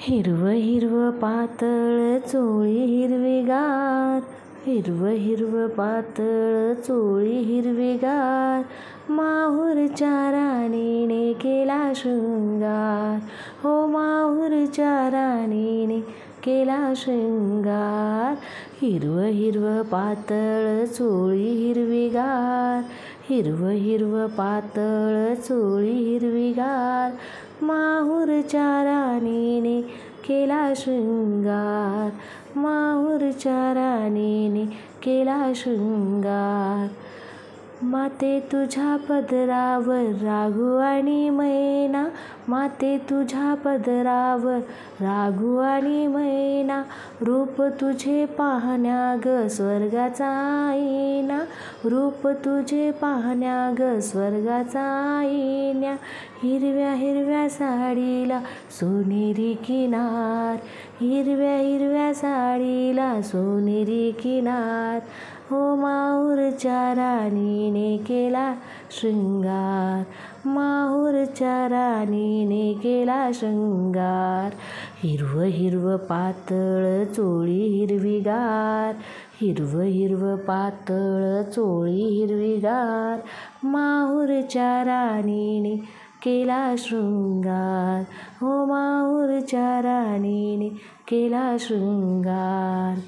हिरवं हिरवं पातळ चोळी हिरवीगार, हिरवं हिरवं पातळ चोळी हिरवीगार, माहूरच्या राणीने केला शृंगार, हो माहूरच्या राणीने केला शृंगार. हिरवं हिरवं पातळ चोळी हिरवीगार, हिरवं हिरवं पातळ चोळी हिरवीगार, माहूरच्या राणीने केला शृंगार, माहूरच्या राणीने केला शृंगार. माते तुझ्या पदरावर राघू आणि मैना, माते तुझ्या पदरावर राघू आणि मैना, रूप तुझे पाहण्या ग स्वर्गाचा आईना, रूप तुझे पाहण्या ग स्वर्गाचा आईन्या. हिरव्या हिरव्या साडीला सोनेरी किनार, हिरव्या हिरव्या साडीला सोनेरी किनार, हो माहूरच्या राणीने केला शृंगार, माहूरच्या राणीने केला शृंगार. हिरवं हिरवं पातळ चोळी हिरवीगार, हिरवं हिरवं पातळ चोळी हिरवीगार, माहूरच्या राणीने केला शृंगार, हो माहूरच्या राणीने केला शृंगार.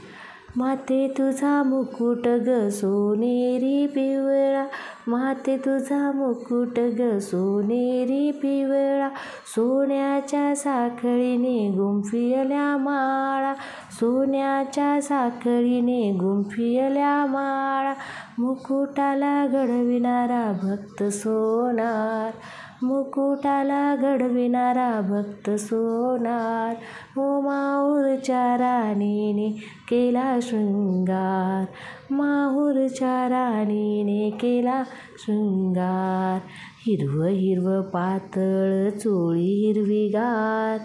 माते तुझा मुकुट ग सोनेरी पिवळा, माते तुझा मुकुट ग सोनेरी पिवळा, सोन्याच्या साखळीने गुंफियल्या माळा, सोन्याच्या साखळीने गुंफियल्या माळा, मुकुटाला घडविणारा भक्त सोनार, मुकुटाला घडविणारा भक्त सोनार, हो माहूरच्या राणीने केला शृंगार, माहूरच्या राणीने केला शृंगार. हिरवं हिरवं पातळ चोळी हिरवीगार,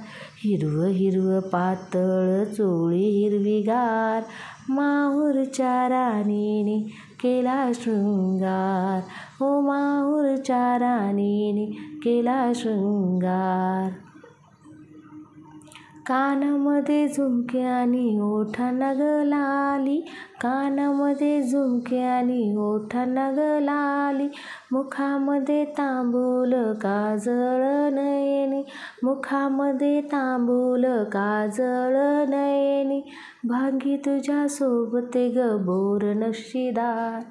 हिरवं हिरवं पातळ चोळी हिरवीगार, माहूरच्या राणीने केला शृंगार, हो माहूरच्या राणीने केला शृंगार. कानामध्ये झुमके आणि ओठांना ग लाली, कानामध्ये झुमके आणि ओठांना ग लाली, मुखामध्ये तांबूल काजळ नयनी, मुखामध्ये तांबूल काजळ नयनी, भांगी तुझ्या सोबते ग बोर नक्षीदार,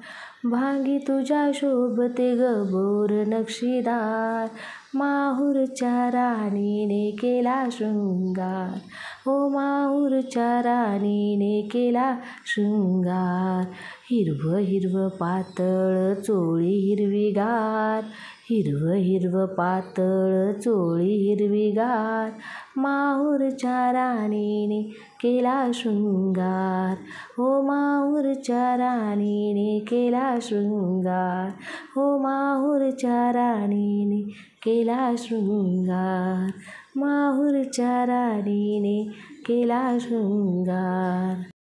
भांगी तुझ्या शोभते ग बोर नक्षीदार, माहूरच्या राणीने केला शृंगार, हो माहूरच्या राणीने केला शृंगार. हिरवं हिरवं पातळ चोळी हिरवीगार, हिरवं हिरवं पातळ चोळी हिरवीगार, माहूरच्या राणीने केला शृंगार, हो माहूरच्या राणीने केला शृंगार, हो माहूरच्या राणीने केला शृंगार, माहूरच्या राणीने केला शृंगार.